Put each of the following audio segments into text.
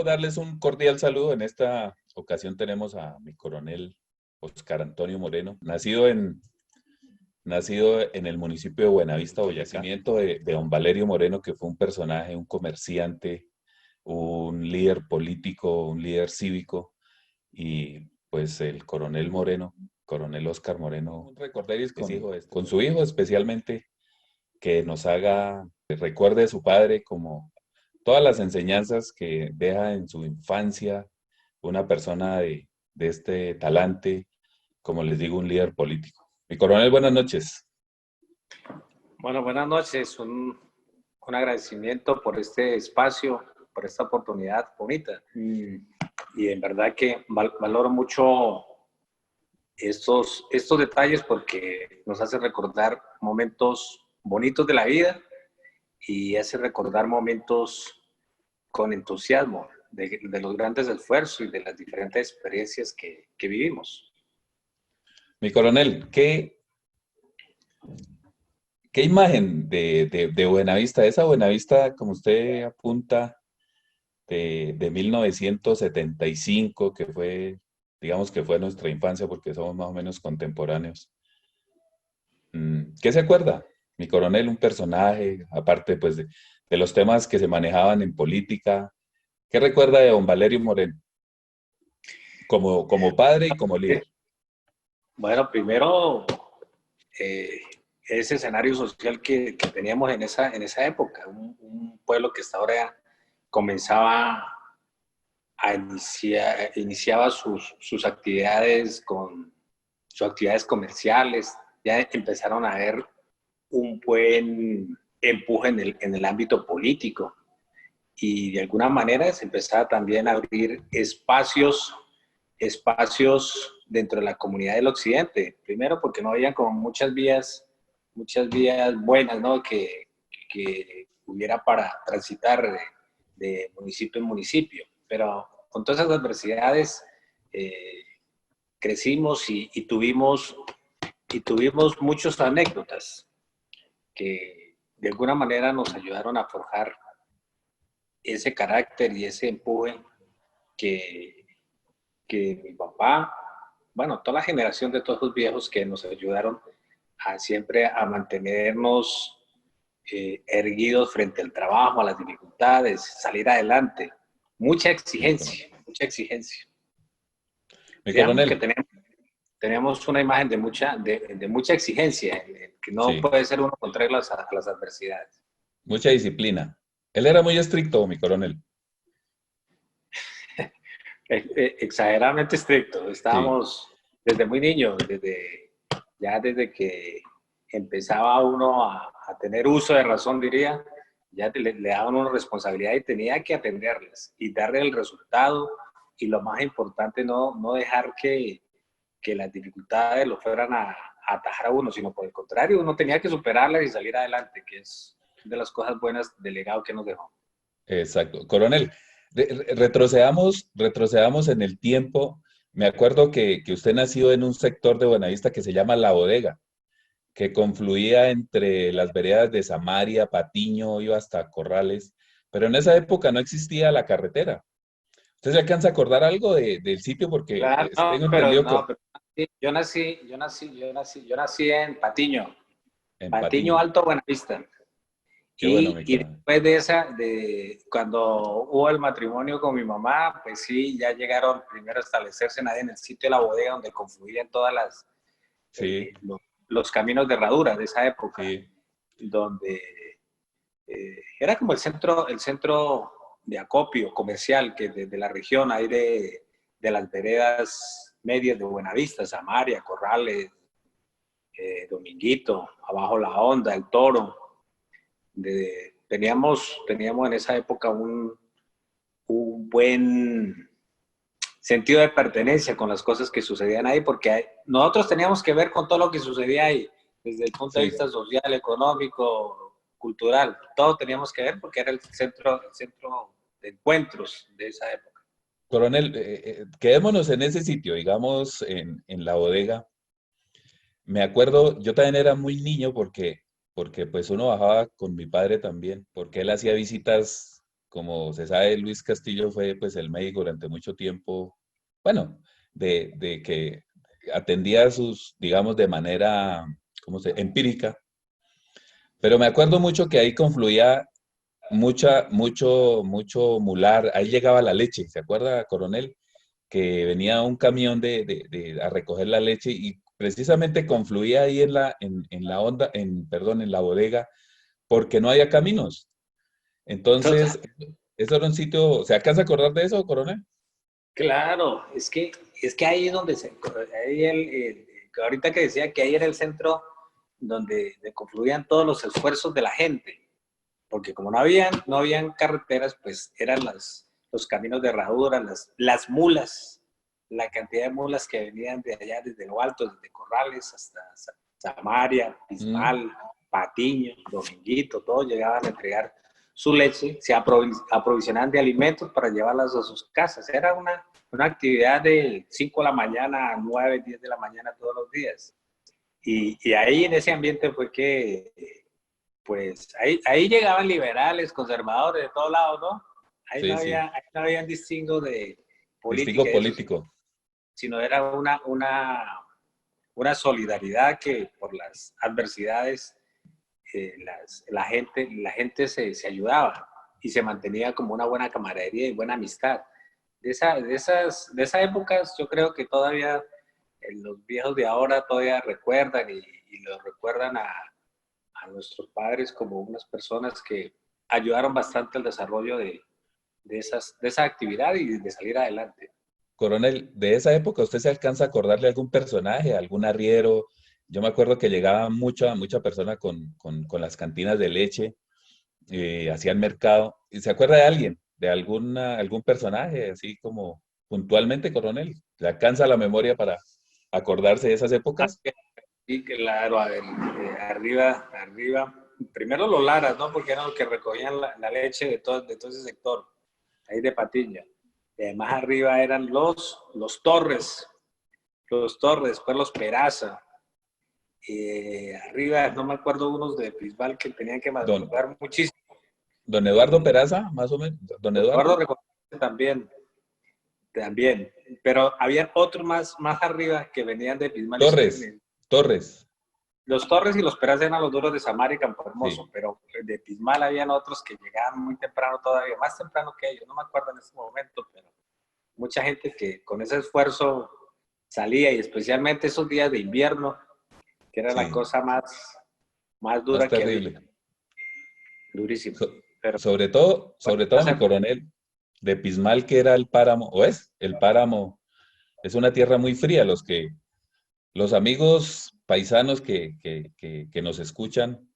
quiero darles un cordial saludo. En esta ocasión tenemos a mi coronel Oscar Antonio Moreno, nacido en el municipio de Buenavista, Boyacá. Nacimiento de don Valerio Moreno, que fue un personaje, un comerciante, un líder político, un líder cívico, y pues el coronel Moreno, coronel Oscar Moreno, un recorderis con su hijo especialmente, que nos haga, recuerde a su padre como todas las enseñanzas que deja en su infancia una persona de este talante, como les digo, un líder político. Mi coronel, buenas noches. Bueno, buenas noches. Un agradecimiento por este espacio, por esta oportunidad bonita. Y en verdad que valoro mucho estos detalles porque nos hace recordar momentos bonitos de la vida y hace recordar momentos con entusiasmo de los grandes esfuerzos y de las diferentes experiencias que vivimos. Mi coronel, ¿qué imagen de Buenavista? Esa Buenavista, como usted apunta, de 1975, que fue, digamos que fue nuestra infancia porque somos más o menos contemporáneos. ¿Qué se acuerda, mi coronel? Un personaje, aparte pues de los temas que se manejaban en política. ¿Qué recuerda de don Valerio Moreno? Como padre y como líder. Bueno, primero, ese escenario social que teníamos en esa época, un pueblo que hasta ahora comenzaba a iniciaba sus actividades sus actividades comerciales, ya empezaron a ver un buen empuje en el ámbito político y de alguna manera se empezaba también a abrir espacios dentro de la comunidad del occidente. Primero porque no había como muchas vías buenas, ¿no? que hubiera para transitar de municipio en municipio. Pero con todas esas adversidades crecimos y tuvimos muchas anécdotas que de alguna manera nos ayudaron a forjar ese carácter y ese empuje que mi papá, bueno, toda la generación de todos los viejos que nos ayudaron siempre a mantenernos erguidos frente al trabajo, a las dificultades, salir adelante. Mucha exigencia, mucha exigencia. Mi Digamos que coronel. tenemos una imagen de mucha exigencia, que no Sí, puede ser uno contrario a las adversidades. mucha disciplina. Él era muy estricto, mi coronel. Exageradamente estricto. Sí, Estábamos desde muy niños, desde que empezaba uno a tener uso de razón, diría, ya le daban una responsabilidad y tenía que atenderles y darle el resultado. Y lo más importante, no dejar que las dificultades lo fueran a atajar a uno, sino por el contrario, uno tenía que superarlas y salir adelante, que es de las cosas buenas del legado que nos dejó. exacto. Coronel, retrocedamos en el tiempo. Me acuerdo que usted nació en un sector de Buenavista que se llama La Bodega, que confluía entre las veredas de Samaria, Patiño, iba hasta Corrales, pero en esa época no existía la carretera. ¿Usted se alcanza a acordar algo del sitio? Porque Claro, tengo entendido que pero yo nací en Patiño, en Patiño Patiño. Alto Buenavista. Qué bueno, mi Y coronel. después cuando hubo el matrimonio con mi mamá, pues sí, ya llegaron primero a establecerse ahí en el sitio de la bodega donde confluían todas Sí, los caminos de herradura de esa época, sí. donde era como el centro de acopio comercial que de la región, ahí de las veredas medias de Buenavista, Samaria, Corrales, Dominguito, abajo La Honda, El Toro. Teníamos en esa época un buen sentido de pertenencia con las cosas que sucedían ahí, porque nosotros teníamos que ver con todo lo que sucedía ahí, desde el punto de Sí. vista social, económico, cultural, todo teníamos que ver porque era el centro de encuentros de esa época. Coronel, quedémonos en ese sitio, digamos, en la bodega. Me acuerdo, yo también era muy niño porque pues uno bajaba con mi padre también, porque él hacía visitas como se sabe, Luis Castillo fue pues el médico durante mucho tiempo, bueno, de que atendía sus, digamos, de manera, ¿cómo se? Empírica. Pero me acuerdo mucho que ahí confluía mucho mular. Ahí llegaba la leche, ¿se acuerda, coronel? Que venía un camión a recoger la leche y precisamente confluía ahí en la onda, perdón, en la bodega, porque no había caminos. Total. Entonces, eso era un sitio, ¿se alcanza a acordar de eso, coronel? Claro, es que ahí es donde ahí ahorita que decía que ahí era el centro donde confluían todos los esfuerzos de la gente, porque como no habían carreteras, pues eran los caminos de herradura, las mulas, la cantidad de mulas que venían de allá desde lo alto, desde Corrales hasta Samaria, Mm, Pismal, Patiño, Dominguito, todos llegaban a entregar su leche, se aprovisionaban de alimentos para llevarlas a sus casas. Era una actividad de 5 de la mañana a 9, 10 de la mañana todos los días. Y ahí en ese ambiente fue que, pues, ahí llegaban liberales, conservadores de todos lados, ¿no? sí, sí. Ahí no había un distingo de política Distingo y eso, político. sino era una solidaridad que por las adversidades la gente se ayudaba y se mantenía como una buena camaradería y buena amistad. De esas épocas yo creo que todavía los viejos de ahora todavía recuerdan y los recuerdan a nuestros padres como unas personas que ayudaron bastante al desarrollo de esa actividad y de salir adelante. Coronel, de esa época, ¿usted se alcanza a acordarle algún personaje, algún arriero? Yo me acuerdo que llegaba mucha persona con las cantinas de leche, hacían mercado. ¿Y se acuerda de alguien, de algún personaje, así como puntualmente, coronel? ¿Le alcanza la memoria para acordarse de esas épocas? Sí, claro, a ver, arriba, primero los Laras, ¿no? Porque eran los que recogían la leche de todo ese sector, ahí de Patiño. Más arriba eran los Torres, después los Peraza. Arriba, no me acuerdo, unos de Pisbal que tenían que Don, madrugar muchísimo. don Eduardo Peraza, más o menos. Don Eduardo Eduardo recogía también, pero había otros más arriba que venían de Pismal y Torres, Torres, los Torres y los Peraza eran los duros de Samar y Campo Hermoso, sí. pero de Pismal habían otros que llegaban muy temprano todavía, más temprano que ellos, no me acuerdo en este momento, pero mucha gente que con ese esfuerzo salía y especialmente esos días de invierno, que era la Sí, cosa más más dura que había, terrible. durísimo. So- Pero sobre todo, mi coronel, de Pismal, que era el páramo, o es el páramo, es una tierra muy fría. Los amigos paisanos que nos escuchan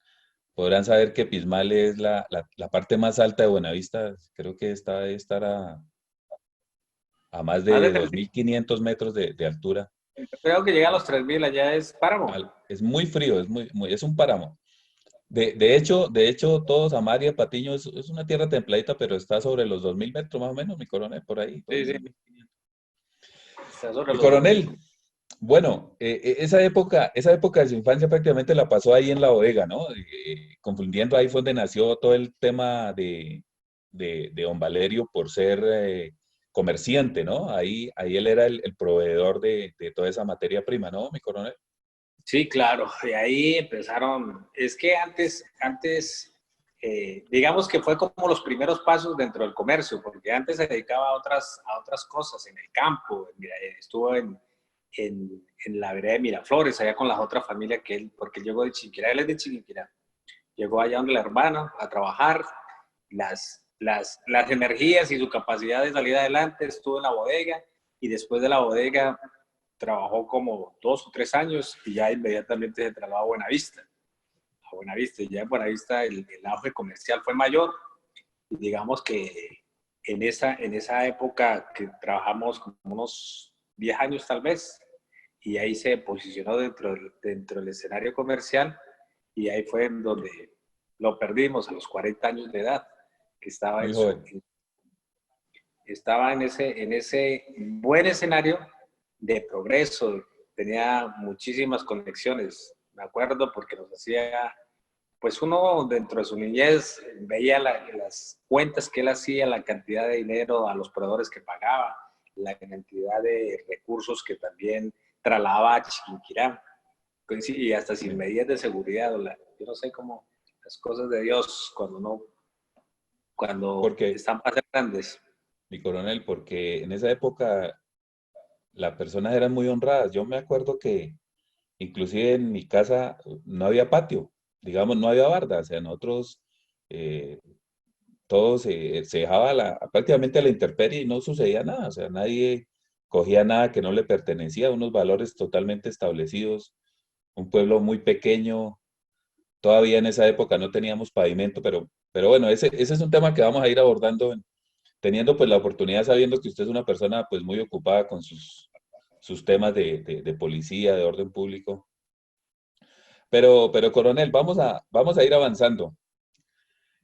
podrán saber que Pismal es la parte más alta de Buenavista. Creo que debe estar a más más de de 2.500 metros de altura. creo que llega a los 3.000, allá es páramo. Es muy frío, es un páramo. De hecho, todo Samaria, Patiño, es una tierra templadita, pero está sobre los 2.000 metros más o menos, mi coronel, por ahí, Sí, sí, 2.500. está sobre Mi los 2.000. coronel, bueno, esa época de su infancia prácticamente la pasó ahí en la bodega, ¿no? Confundiendo, ahí fue donde nació todo el tema de don Valerio por ser comerciante, ¿no? Ahí él era el proveedor de toda esa materia prima, ¿no, mi coronel? Sí, claro, y ahí empezaron, es que antes digamos que fue como los primeros pasos dentro del comercio, porque antes se dedicaba a otras cosas en el campo. Mira, estuvo en la vereda de Miraflores, allá con las otras familias que él, porque él llegó de Chiquinquirá, él es de Chiquinquirá, llegó allá donde la hermana a trabajar, las energías y su capacidad de salir adelante, estuvo en la bodega y después de la bodega trabajó como 2 o 3 años y ya inmediatamente se trasladó a Buenavista. Y ya en Buenavista el auge comercial fue mayor y digamos que en esa época que trabajamos como unos 10 años tal vez, y ahí se posicionó dentro del escenario comercial y ahí fue en donde lo perdimos a los 40 años de edad, que Muy joven. estaba en ese buen escenario de progreso, tenía muchísimas conexiones, me acuerdo porque nos hacía pues uno dentro de su niñez veía las cuentas que él hacía, la cantidad de dinero a los proveedores que pagaba, la cantidad de recursos que también trasladaba a Chiquinquirá, pues y hasta sin medidas de seguridad. Yo no sé cómo las cosas de Dios cuando Porque, están para ser grandes. mi coronel, porque en esa época las personas eran muy honradas. Yo me acuerdo que inclusive en mi casa no había patio, digamos, no había barda. O sea, nosotros eh, todo se dejaba prácticamente a la intemperie y no sucedía nada. O sea, nadie cogía nada que no le pertenecía, unos valores totalmente establecidos, un pueblo muy pequeño. Todavía en esa época no teníamos pavimento, pero bueno, ese es un tema que vamos a ir abordando teniendo pues la oportunidad, sabiendo que usted es una persona pues muy ocupada con sus temas de policía, de orden público. Pero coronel, vamos a ir avanzando.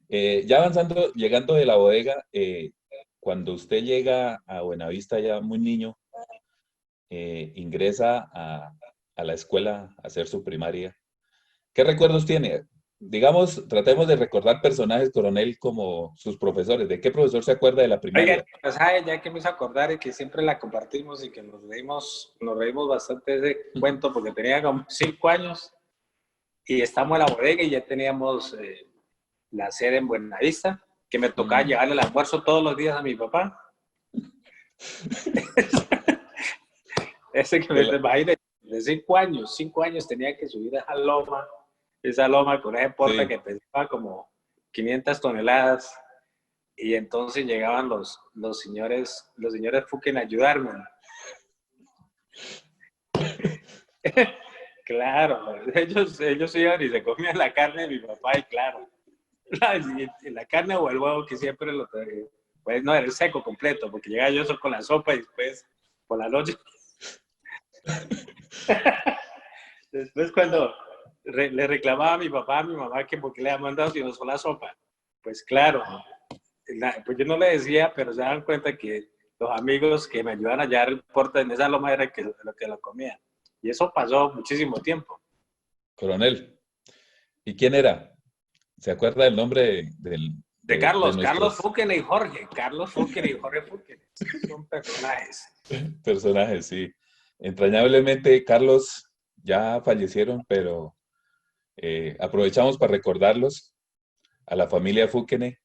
Ya avanzando, llegando de la bodega, cuando usted llega a Buenavista ya muy niño, ingresa a la escuela a hacer su primaria. ¿Qué recuerdos tiene? Digamos, tratemos de recordar personajes, coronel, como sus profesores. ¿De qué profesor se acuerda de la Oiga, primaria? pues, ya que me hizo acordar y que siempre la compartimos y que nos reímos bastante de ese cuento porque tenía como 5 años y estamos en la bodega y ya teníamos la sede en Buenavista, que me tocaba Mm, llevarle el almuerzo todos los días a mi papá. Ese que me de la- imagino, de 5 años tenía que subir esa loma con ese porta sí. que pesaba como 500 toneladas. Y entonces llegaban los señores Fuquen a ayudarme. Claro, ellos iban y se comían la carne de mi papá y claro, la carne o el huevo que siempre pues no era el seco completo, porque llegaba yo solo con la sopa y después por la noche, después cuando le reclamaba a mi papá, a mi mamá que por qué le había mandado si no solo la sopa, pues claro, pues yo no le decía, pero se dan cuenta que los amigos que me ayudaban a hallar el porta en esa loma era lo que lo comían. Y eso pasó muchísimo tiempo. Coronel, ¿y quién era? ¿Se acuerda del nombre De de Carlos nuestros Fuquen y Jorge. Carlos Fuquen y Jorge Fuquen. Son personajes. personajes? Sí. Entrañablemente, Carlos ya fallecieron, pero aprovechamos para recordarlos a la familia Fúquene.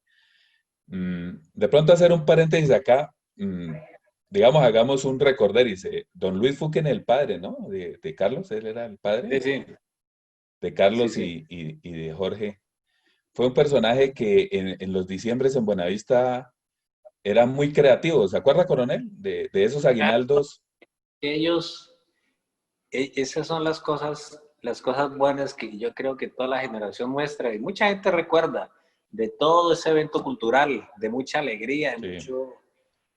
De pronto hacer un paréntesis acá, digamos, hagamos un dice don Luis Fúquene, el padre, ¿no? De Carlos, él era el padre Sí, sí, de sí, Carlos sí. y de Jorge. Fue un personaje que en los diciembres en Buenavista era muy creativo. ¿Se acuerda, coronel? De esos aguinaldos. Ellos, esas son las cosas buenas que yo creo que toda la generación muestra y mucha gente recuerda de todo ese evento cultural, de mucha alegría, Sí,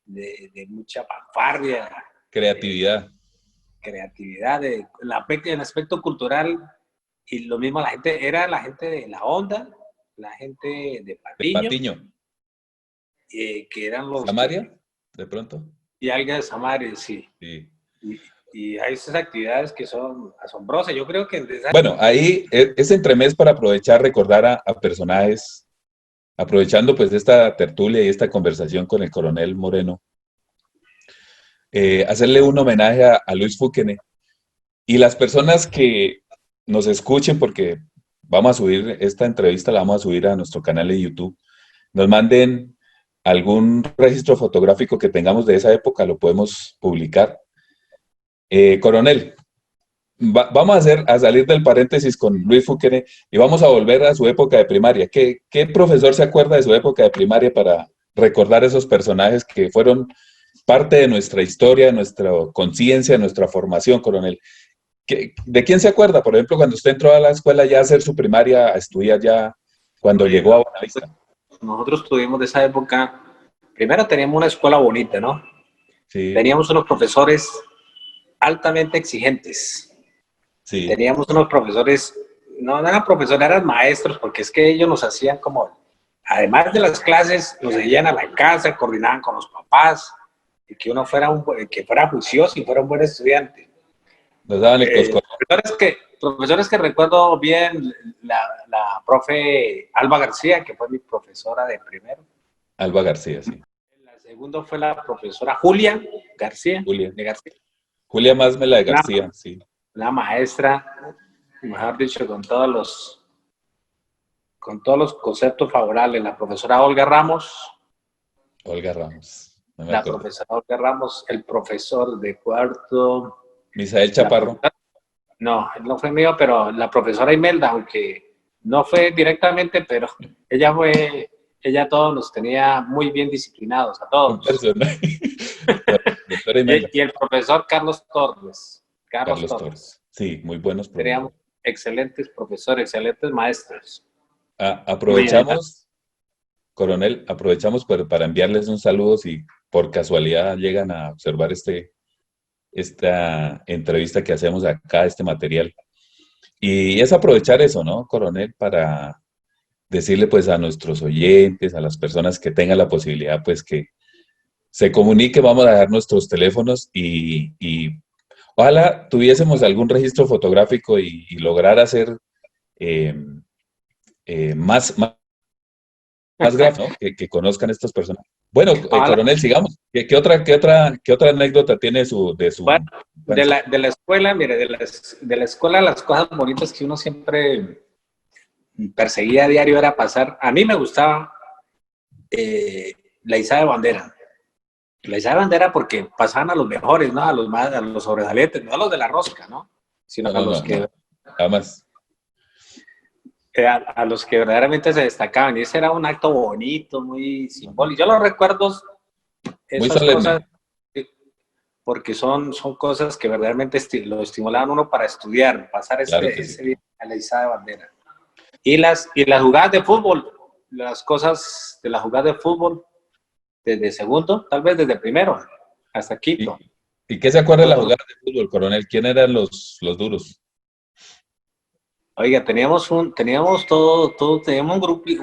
de mucha fanfarria, de creatividad. creatividad, en el aspecto cultural. Y lo mismo era la gente de La Honda, la gente de De Patiño, Patiño. que eran los Samaria, que, de pronto. y alguien de Samares, sí. Sí. Y hay esas actividades que son asombrosas. Yo creo que Bueno, ahí es entremés para aprovechar, recordar a personajes, aprovechando pues esta tertulia y esta conversación con el coronel Moreno, hacerle un homenaje a Luis Fúquene y las personas que nos escuchen, porque vamos a subir esta entrevista, la vamos a subir a nuestro canal de YouTube, nos manden algún registro fotográfico que tengamos de esa época, lo podemos publicar. Coronel, vamos a salir del paréntesis con Luis Fúquene y vamos a volver a su época de primaria. ¿Qué profesor se acuerda de su época de primaria para recordar esos personajes que fueron parte de nuestra historia, nuestra conciencia, nuestra formación, coronel? ¿De quién se acuerda? Por ejemplo, cuando usted entró a la escuela ya a hacer su primaria, a estudiar ya, cuando llegó a Buenavista. nosotros tuvimos de esa época, primero teníamos una escuela bonita, ¿no? Sí, Teníamos unos profesores altamente exigentes. sí, Teníamos unos profesores, no eran profesores, eran maestros, porque es que ellos nos hacían como, además de las clases, nos seguían a la casa, coordinaban con los papás, y que uno que fuera juicioso y fuera un buen estudiante. Nos daban el coscorrón. Profesores que recuerdo bien, la profe Alba García, que fue mi profesora de primero. Alba García, sí. La segunda fue la profesora Julia García, Julia. de García. Julia Másmela de García, sí. La maestra, mejor dicho, con todos los conceptos favorables. La profesora Olga Ramos. Olga Ramos. No me La acuerdo. profesora Olga Ramos, el profesor de cuarto. Misael Chaparro. No, él no fue mío, pero la profesora Imelda, aunque no fue directamente, pero ella todos nos tenía muy bien disciplinados, a Un todos. personaje. Y el profesor Carlos Torres. Carlos Torres. Sí, muy buenos profesores. Teníamos excelentes profesores, excelentes maestros. Aprovechamos, coronel, para enviarles un saludo si por casualidad llegan a observar esta entrevista que hacemos acá, este material. Y es aprovechar eso, ¿no, coronel? Para decirle pues a nuestros oyentes, a las personas que tengan la posibilidad, pues que se comunique, vamos a dejar nuestros teléfonos y ojalá tuviésemos algún registro fotográfico y lograr hacer más gráfico, ¿no? Que conozcan estas personas. Bueno, coronel, sigamos. ¿Qué otra anécdota tiene de su bueno, de la escuela, mire, de la escuela las cosas bonitas que uno siempre perseguía a diario era pasar. A mí me gustaba la izada de bandera. La izada de bandera porque pasaban a los mejores, ¿no? A los sobresalientes, no a los de la rosca, ¿no? Sino a los que... Jamás. A los que verdaderamente se destacaban. Y ese era un acto bonito, muy simbólico. Yo lo recuerdo, esas cosas, porque son cosas que verdaderamente lo estimulaban uno para estudiar, pasar ese día a la izada de bandera. Y las jugadas de fútbol, las cosas de las jugadas de fútbol, desde segundo, tal vez desde primero, hasta quinto. ¿Y qué se acuerda de la jugada de fútbol, coronel? ¿Quién eran los duros? Oiga, teníamos un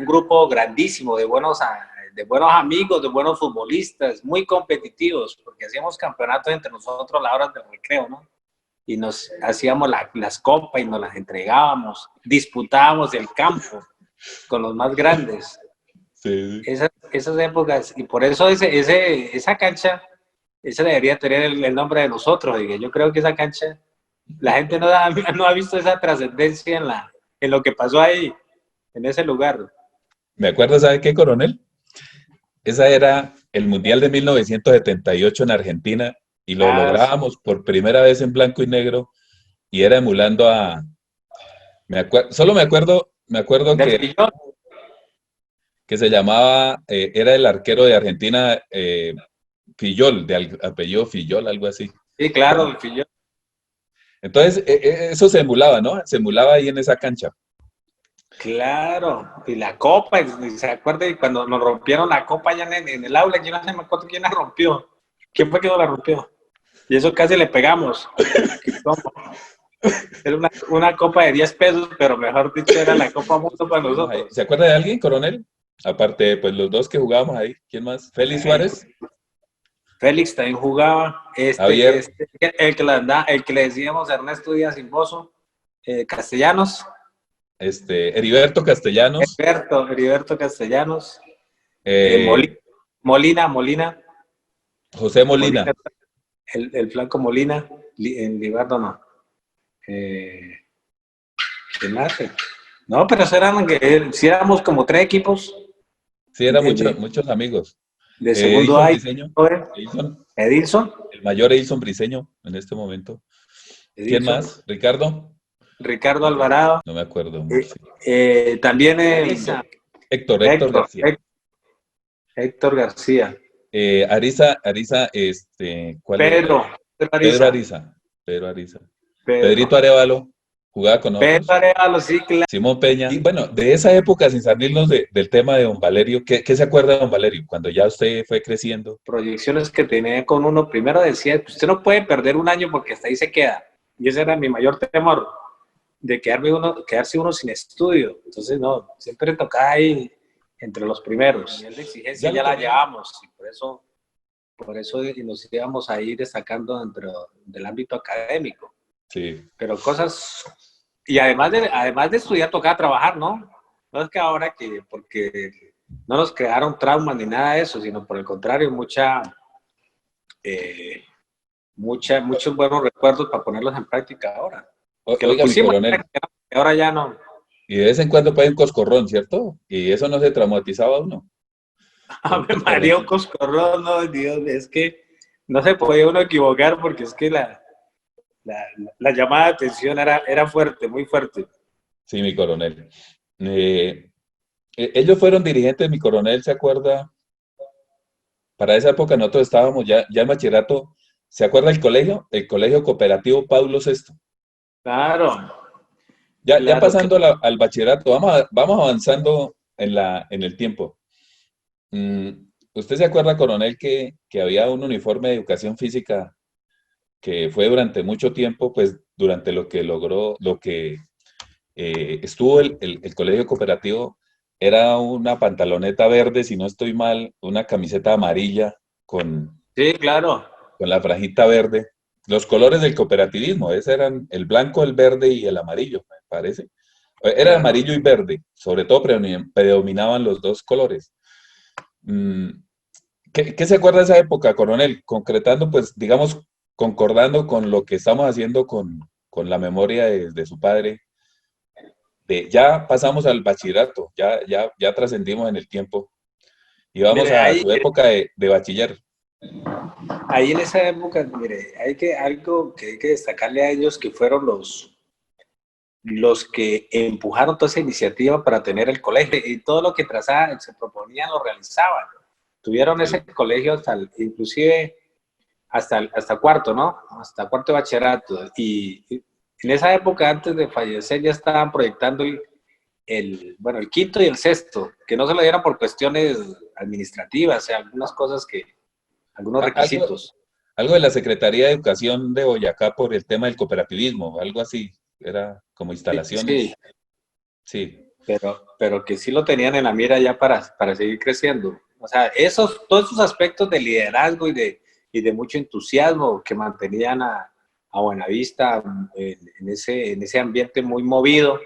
grupo grandísimo de buenos amigos, de buenos futbolistas, muy competitivos, porque hacíamos campeonatos entre nosotros a la hora del recreo, ¿no? Y nos hacíamos las copas y nos las entregábamos, disputábamos el campo con los más grandes. Sí. Esas épocas, y por eso esa cancha, esa debería tener el nombre de nosotros. Y yo creo que esa cancha, la gente no ha visto esa trascendencia en lo que pasó ahí, en ese lugar. ¿Me acuerdo, sabe qué, coronel? Esa era el Mundial de 1978 en Argentina y lo lográbamos por primera vez en blanco y negro y era emulando a... Solo me acuerdo que se llamaba, era el arquero de Argentina, Fillol, de apellido Fillol, algo así. Sí, claro, el Fillol. Entonces, eso se emulaba, ¿no? Se emulaba ahí en esa cancha. Claro, y la copa, y se acuerda cuando nos rompieron la copa allá en el aula, yo no sé, me acuerdo quién la rompió. ¿Quién fue que nos la rompió? Y eso casi le pegamos. Era una copa de 10 pesos, pero mejor dicho, era la copa mucho para nosotros. ¿Se acuerda de alguien, coronel? Aparte, pues los dos que jugábamos ahí. ¿Quién más? ¿Félix Suárez? Félix también jugaba. El que le decíamos Ernesto Díaz Simboso, Castellanos. Heriberto Castellanos. Heriberto Castellanos. Molina. José Molina. El flanco Molina. En Libardo no. ¿Qué más? No, pero si éramos como 3 equipos. Sí, eran muchos amigos. De segundo hay Edilson. El mayor Edilson Briseño en este momento. ¿Quién más? Ricardo Alvarado. No me acuerdo. También Héctor García. Héctor García. Ariza, ¿cuál Pedro Ariza. Pedrito Arevalo, jugaba con nosotros. Pedro Arevalo, sí, claro. Simón Peña. Bueno, de esa época, sin salirnos del tema de don Valerio, ¿qué se acuerda de don Valerio cuando ya usted fue creciendo? Proyecciones que tenía con uno, primero decía, usted no puede perder un año porque hasta ahí se queda. Y ese era mi mayor temor, de quedarse uno sin estudio. Entonces, no, siempre tocaba ahí entre los primeros. Y la exigencia ya la llevamos, y por eso nos íbamos a ir destacando dentro del ámbito académico. Sí. Pero cosas, y además de estudiar tocaba trabajar, ¿no? No es que ahora que, porque no nos crearon traumas ni nada de eso, sino por el contrario, eh, muchos buenos recuerdos para ponerlos en práctica ahora. Que los Oiga, mi pusimos en coronel, práctica, ahora ya no. y de vez en cuando puede un coscorrón, ¿cierto? Y eso no se traumatizaba a uno. Un Ave María, un coscorroncito. coscorrón, no, Dios, es que no se podía uno equivocar porque es que la, la llamada de atención era fuerte, muy fuerte. Sí, mi coronel. Eh, ellos fueron dirigentes, mi coronel, ¿se acuerda? Para esa época nosotros estábamos ya en bachillerato. ¿Se acuerda el colegio? El colegio cooperativo Pablo VI. Claro, Ya claro que pasando al bachillerato, vamos avanzando en el tiempo. Mm, ¿Usted se acuerda, coronel, que había un uniforme de educación física que fue durante mucho tiempo, pues durante lo que logró, lo que estuvo el colegio cooperativo, era una pantaloneta verde, si no estoy mal, una camiseta amarilla con, sí, claro. con la franjita verde. Los colores del cooperativismo, ese eran el blanco, el verde y el amarillo, me parece. Era Claro. amarillo y verde, sobre todo predominaban los dos colores. Mm, ¿Qué se acuerda de esa época, coronel? Concretando, pues, digamos, concordando con lo que estamos haciendo con la memoria de su padre. Ya pasamos al bachillerato, ya trascendimos en el tiempo y vamos Mire, a su época de bachiller. ahí en esa época, mire, algo que hay que destacarle a ellos que fueron los que empujaron toda esa iniciativa para tener el colegio y todo lo que trazaban, se proponían, lo realizaban. Tuvieron ese Sí, colegio inclusive hasta cuarto, ¿no? Hasta cuarto de bachillerato. Y en esa época, antes de fallecer, ya estaban proyectando bueno, el quinto y el sexto, que no se lo dieran por cuestiones administrativas, o sea, algunas cosas algunos Algo, requisitos. algo de la Secretaría de Educación de Boyacá por el tema del cooperativismo, algo así, era como Sí, instalaciones. Sí, pero que sí lo tenían en la mira ya para seguir creciendo. O sea, todos esos aspectos de liderazgo y de mucho entusiasmo que mantenían a Buenavista en ese ambiente muy movido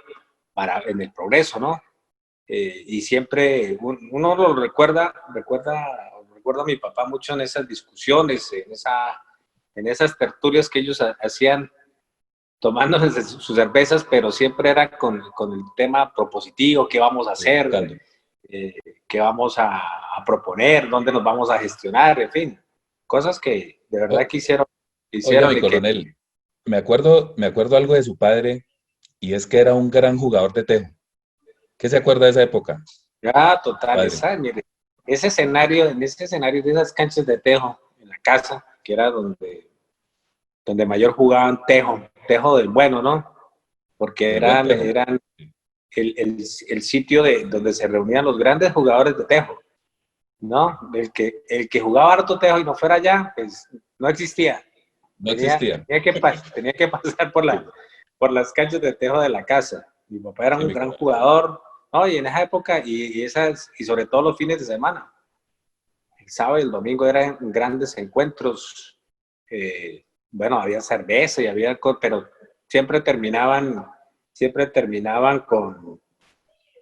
en el progreso, ¿no? Y siempre uno lo recuerda a mi papá mucho en esas discusiones, en esas tertulias que ellos hacían tomándose sus cervezas, pero siempre era con el tema propositivo, qué vamos a hacer, proyectando. eh, qué vamos a proponer, dónde nos vamos a gestionar, en fin, cosas que de verdad O- Oiga, hicieron mi y que, coronel, me acuerdo algo de su padre y es que era un gran jugador de tejo. ¿Qué se acuerda de esa época, total, padre? mire, en ese escenario de esas canchas de tejo en la casa, que era donde mayor jugaban tejo del bueno, ¿no? Porque El buen tejo. eran el sitio donde se reunían los grandes jugadores de tejo, ¿no? El que jugaba harto tejo y no fuera allá, pues no existía. No existía. Tenía que pasar por las canchas de tejo de la casa. Mi papá era Sí, un mi gran coronel. jugador, ¿no? Y en esa época, y sobre todo los fines de semana, el sábado y el domingo eran grandes encuentros. Bueno, había cerveza y pero siempre terminaban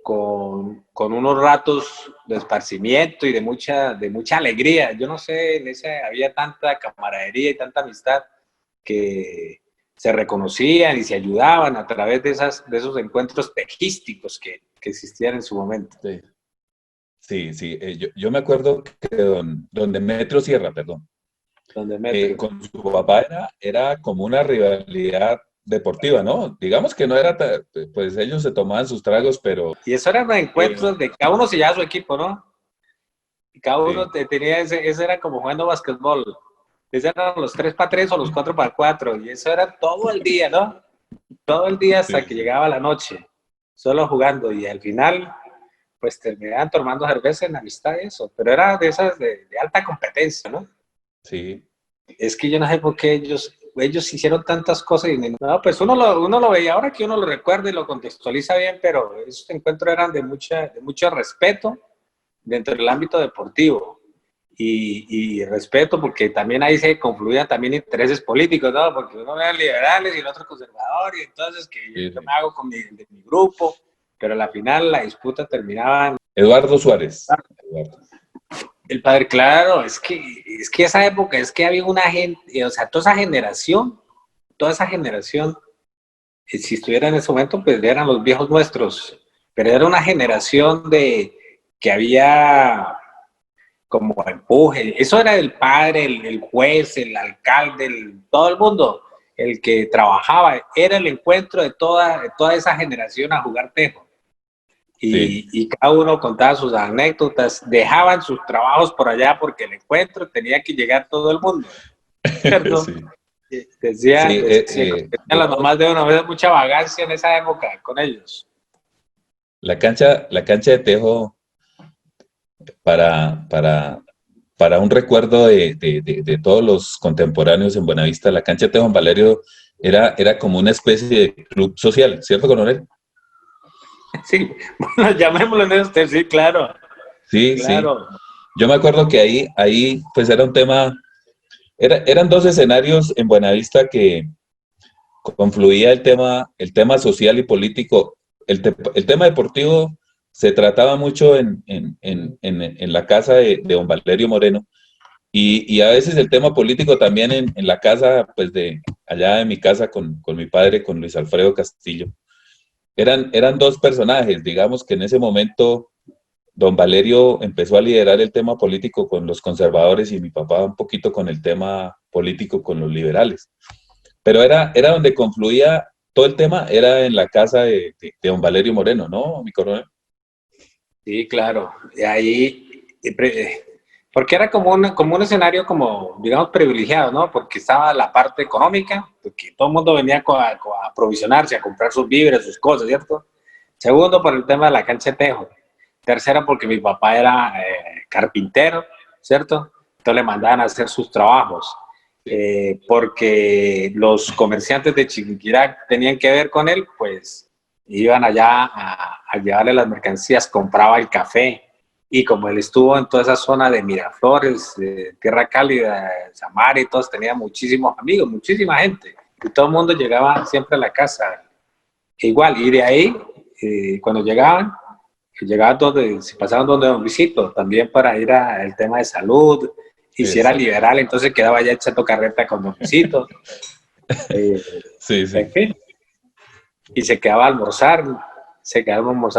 con unos ratos de esparcimiento y de mucha alegría. Yo no sé, había tanta camaradería y tanta amistad que se reconocían y se ayudaban a través de esos encuentros tejísticos que existían en su momento. Sí, sí, sí. Yo me acuerdo que don Demetrio Sierra, perdón, Donde Metro. con su papá era como una rivalidad deportiva, ¿no? Digamos que no era, pues ellos se tomaban sus tragos, pero Y eso eran eh, encuentros de cada uno se llevaba su equipo, ¿no? Y cada uno sí, tenía ese era como jugando basquetbol. Esos eran los 3x3 o los 4x4. Y eso era todo el día, ¿no? Todo el día hasta sí, que sí, llegaba la noche, solo jugando. Y al final, pues terminaban tomando cerveza en amistad y eso. Pero era de esas de alta competencia, ¿no? sí. Es que yo no sé por qué ellos hicieron tantas cosas y no, pues uno lo veía ahora que uno lo recuerda y lo contextualiza bien, pero esos encuentros eran de mucho respeto dentro del ámbito deportivo y respeto, porque también ahí se confluían también intereses políticos, ¿no? Porque uno era liberales y el otro conservador, y entonces que yo me hago con de mi grupo, pero al final la disputa terminaba en... Eduardo Suárez. Eduardo. El padre, claro, es que esa época, es que había una gente, o sea, toda esa generación, si estuviera en ese momento, pues eran los viejos nuestros, pero era una generación de que había como empuje. Eso era el padre, el juez, el alcalde, todo el mundo, el que trabajaba. Era el encuentro de toda esa generación a jugar tejo. Y cada uno contaba sus anécdotas, dejaban sus trabajos por allá porque el encuentro tenía que llegar todo el mundo. ¿Cierto? Sí. Decían las mamás de uno, había mucha vagancia en esa época con ellos. La cancha de tejo, para un recuerdo de todos los contemporáneos en Buenavista, la cancha de tejo en Valerio era como una especie de club social, ¿cierto, coronel? Sí, bueno, llamémoslo en usted, sí, claro. Sí, claro. Sí. Yo me acuerdo que ahí pues era un tema, eran dos escenarios en Buenavista que confluía el tema social y político. El tema deportivo se trataba mucho en la casa de don Valerio Moreno, y a veces el tema político también en la casa, pues allá de mi casa con mi padre, con Luis Alfredo Castillo. Eran dos personajes, digamos que en ese momento don Valerio empezó a liderar el tema político con los conservadores y mi papá un poquito con el tema político con los liberales. Pero era donde confluía todo el tema, era en la casa de don Valerio Moreno, ¿no, mi coronel? Sí, claro. Y ahí, porque era como un escenario como, digamos, privilegiado, ¿no? Porque estaba la parte económica, porque todo el mundo venía a aprovisionarse, a comprar sus víveres, sus cosas, ¿cierto? Segundo, por el tema de la cancha de tejo. Tercera, porque mi papá era carpintero, ¿cierto? Entonces le mandaban a hacer sus trabajos. Porque los comerciantes de Chiquinquirá tenían que ver con él, pues iban allá a llevarle las mercancías, compraba el café, y como él estuvo en toda esa zona de Miraflores, de Tierra Cálida, Samar y todos, tenía muchísimos amigos, muchísima gente, y todo el mundo llegaba siempre a la casa, igual, y de ahí, cuando llegaban donde, se pasaban donde don Luisito, también para ir al tema de salud, y si era liberal, entonces quedaba ya echando carreta con don Luisito. Sí. En fin. Y se quedaba a almorzar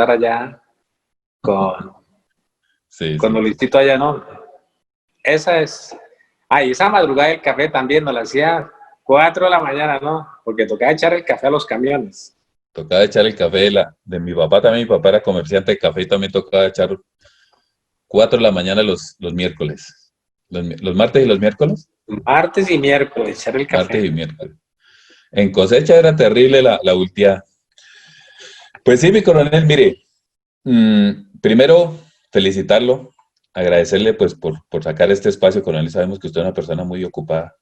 allá con don Luisito allá, ¿no? Esa es. Y esa madrugada del café también nos la hacía 4 de la mañana, ¿no? Porque tocaba echar el café a los camiones. Tocaba echar el café de mi papá también. Mi papá era comerciante de café y también tocaba echar 4 de la mañana los miércoles. ¿Los martes y los miércoles? Martes y miércoles, echar el café. Martes y miércoles. En cosecha era terrible la ultiada. Pues sí, mi coronel, mire, primero felicitarlo, agradecerle pues por sacar este espacio, coronel. Sabemos que usted es una persona muy ocupada.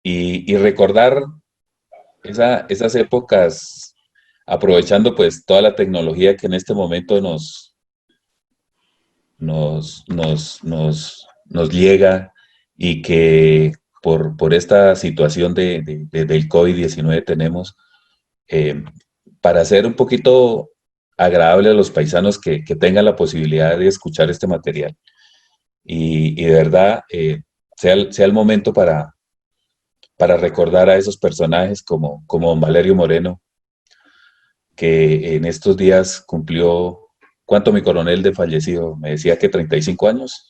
Y recordar esas épocas, aprovechando pues toda la tecnología que en este momento nos llega, y que por esta situación del COVID-19 tenemos, para hacer un poquito agradable a los paisanos que tengan la posibilidad de escuchar este material. Y de verdad, sea el momento para recordar a esos personajes como don Valerio Moreno, que en estos días cumplió, ¿cuánto, mi coronel, de fallecido? Me decía que 35 años.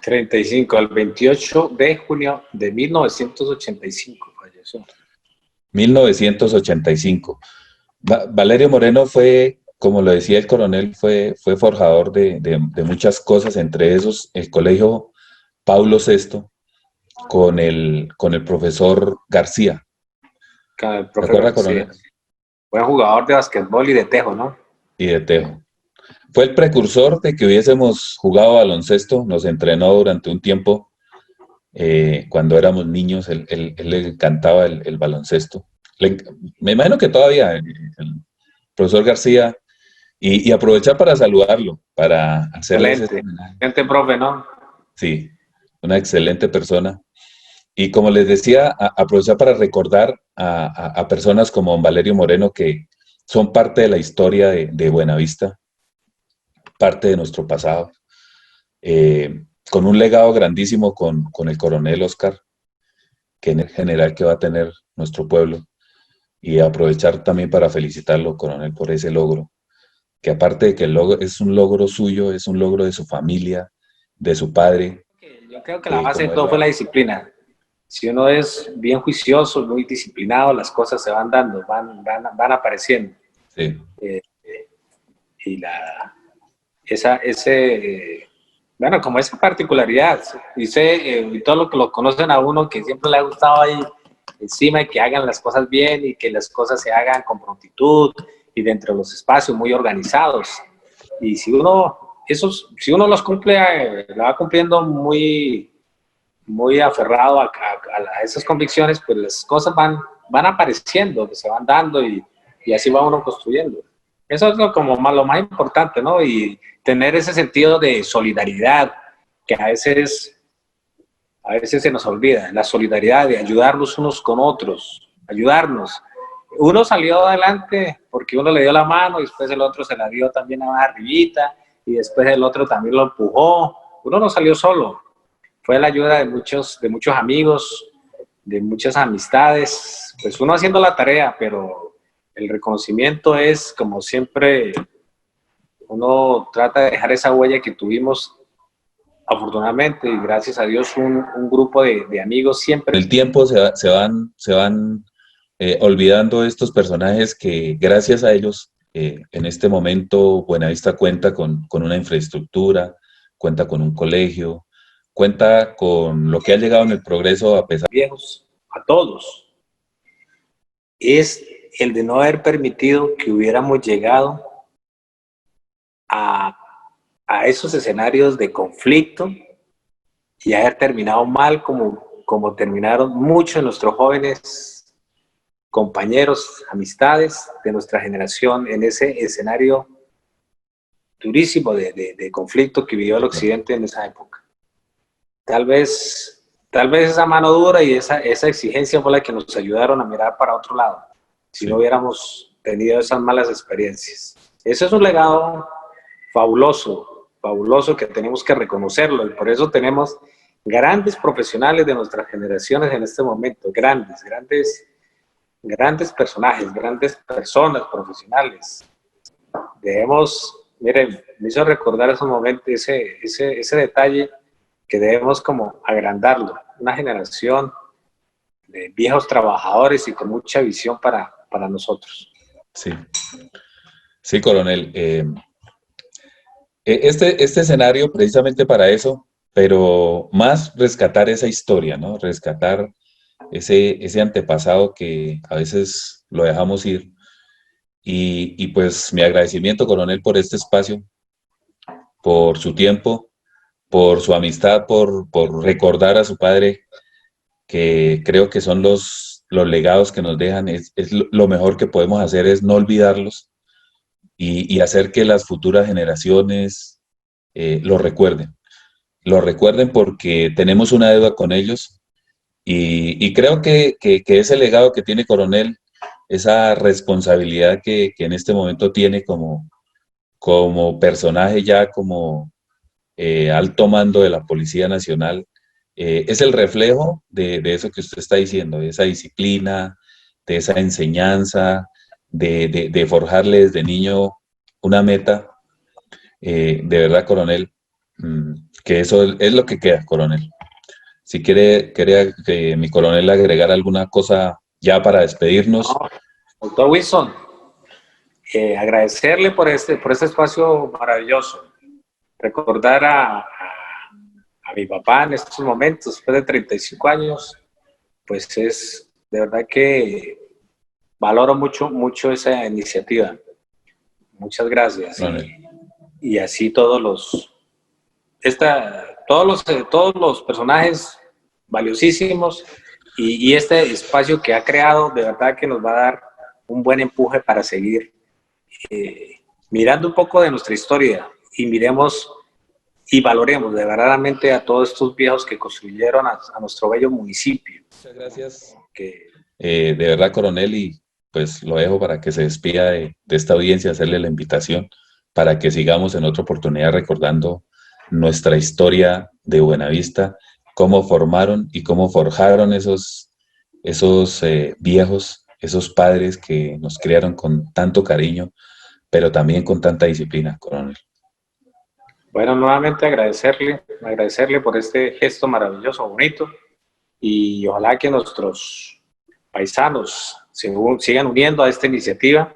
35, el 28 de junio de 1985 falleció. 1985. Valerio Moreno fue, como lo decía el coronel, fue forjador de muchas cosas, entre esos el colegio Paulo VI con el profesor García. Con el profesor García. Coronel? Buen jugador de basquetbol y de tejo, ¿no? Y de tejo. Fue el precursor de que hubiésemos jugado baloncesto, nos entrenó durante un tiempo, cuando éramos niños. Él le encantaba el baloncesto. Me imagino que todavía el profesor García, y aprovechar para saludarlo, para hacerle excelente profe, ¿no? Sí, una excelente persona. Y como les decía, aprovechar para recordar a personas como don Valerio Moreno, que son parte de la historia de Buenavista, parte de nuestro pasado, con un legado grandísimo con el coronel Oscar, que en el general que va a tener nuestro pueblo, y aprovechar también para felicitarlo, coronel, por ese logro, que aparte de que el logro es un logro suyo, es un logro de su familia, de su padre, Yo creo que la base de como es todo fue la... la disciplina. Si uno es bien juicioso, muy disciplinado, las cosas se van dando, van apareciendo. Sí, Eh, y bueno, como esa particularidad, dice, y todo lo que lo conocen a uno, que siempre le ha gustado ahí encima y que hagan las cosas bien y que las cosas se hagan con prontitud y dentro de los espacios muy organizados. Y si uno los cumple, la va cumpliendo muy aferrado a esas convicciones, pues las cosas van apareciendo, se van dando y así va uno construyendo. Eso es lo más importante, ¿no? Y tener ese sentido de solidaridad que a veces se nos olvida, la solidaridad de ayudarnos unos con otros, ayudarnos. Uno salió adelante porque uno le dio la mano y después el otro se la dio también a más arribita y después el otro también lo empujó. Uno no salió solo, fue la ayuda de muchos amigos, de muchas amistades, pues uno haciendo la tarea, pero el reconocimiento es, como siempre, uno trata de dejar esa huella que tuvimos, afortunadamente, y gracias a Dios, un grupo de amigos siempre. con el tiempo se van olvidando estos personajes que gracias a ellos en este momento Buenavista cuenta con una infraestructura, cuenta con un colegio, cuenta con lo que ha llegado en el progreso a pesar. Viejos, a todos, es el de no haber permitido que hubiéramos llegado a, a esos escenarios de conflicto y haber terminado mal como terminaron muchos de nuestros jóvenes compañeros, amistades de nuestra generación en ese escenario durísimo de conflicto que vivió el occidente en esa época. Tal vez esa mano dura y esa exigencia fue la que nos ayudaron a mirar para otro lado, si no Sí, hubiéramos tenido esas malas experiencias. Ese es un legado fabuloso, fabuloso que tenemos que reconocerlo y por eso tenemos grandes profesionales de nuestras generaciones en este momento, grandes personajes, grandes personas profesionales. Miren, me hizo recordar esos momentos, ese detalle que debemos como agrandarlo, una generación de viejos trabajadores y con mucha visión para nosotros. sí, sí, coronel. Este escenario precisamente para eso, pero más rescatar esa historia, ¿no? Rescatar ese antepasado que a veces lo dejamos ir. Y pues mi agradecimiento, coronel, por este espacio, por su tiempo, por su amistad, por recordar a su padre, que creo que son los legados que nos dejan. Es lo mejor que podemos hacer es no olvidarlos y hacer que las futuras generaciones lo recuerden. Lo recuerden porque tenemos una deuda con ellos y creo que ese legado que tiene Coronel, esa responsabilidad que en este momento tiene como personaje ya como alto mando de la Policía Nacional, es el reflejo de eso que usted está diciendo, de esa disciplina, de esa enseñanza, de forjarle desde niño una meta. De verdad, coronel, que eso es lo que queda, coronel. Si quería que mi coronel agregara alguna cosa ya para despedirnos. No, doctor Wilson, agradecerle por este espacio maravilloso. Recordar a mi papá en estos momentos, después de 35 años, pues es de verdad que valoro mucho esa iniciativa. Muchas gracias. Coronel. Y así todos los personajes valiosísimos y este espacio que ha creado, de verdad que nos va a dar un buen empuje para seguir mirando un poco de nuestra historia y y valoremos de verdaderamente a todos estos viejos que construyeron a nuestro bello municipio. Muchas gracias. De verdad, coronel, y pues lo dejo para que se despida de esta audiencia, hacerle la invitación para que sigamos en otra oportunidad recordando nuestra historia de Buenavista, cómo formaron y cómo forjaron esos viejos, esos padres que nos criaron con tanto cariño, pero también con tanta disciplina, coronel. Bueno, nuevamente agradecerle por este gesto maravilloso, bonito, y ojalá que nuestros paisanos se sigan uniendo a esta iniciativa,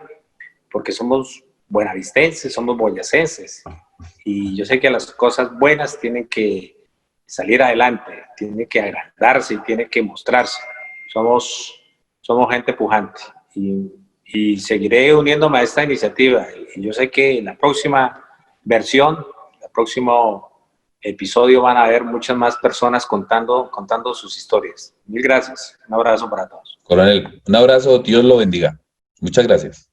porque somos buenavistenses, somos boyacenses, y yo sé que las cosas buenas tienen que salir adelante, tienen que agrandarse y tienen que mostrarse. Somos gente pujante, y seguiré uniéndome a esta iniciativa, y yo sé que en la próxima versión, el próximo episodio, van a haber muchas más personas contando sus historias. Mil gracias. Un abrazo para todos. Coronel, un abrazo, Dios lo bendiga. Muchas gracias.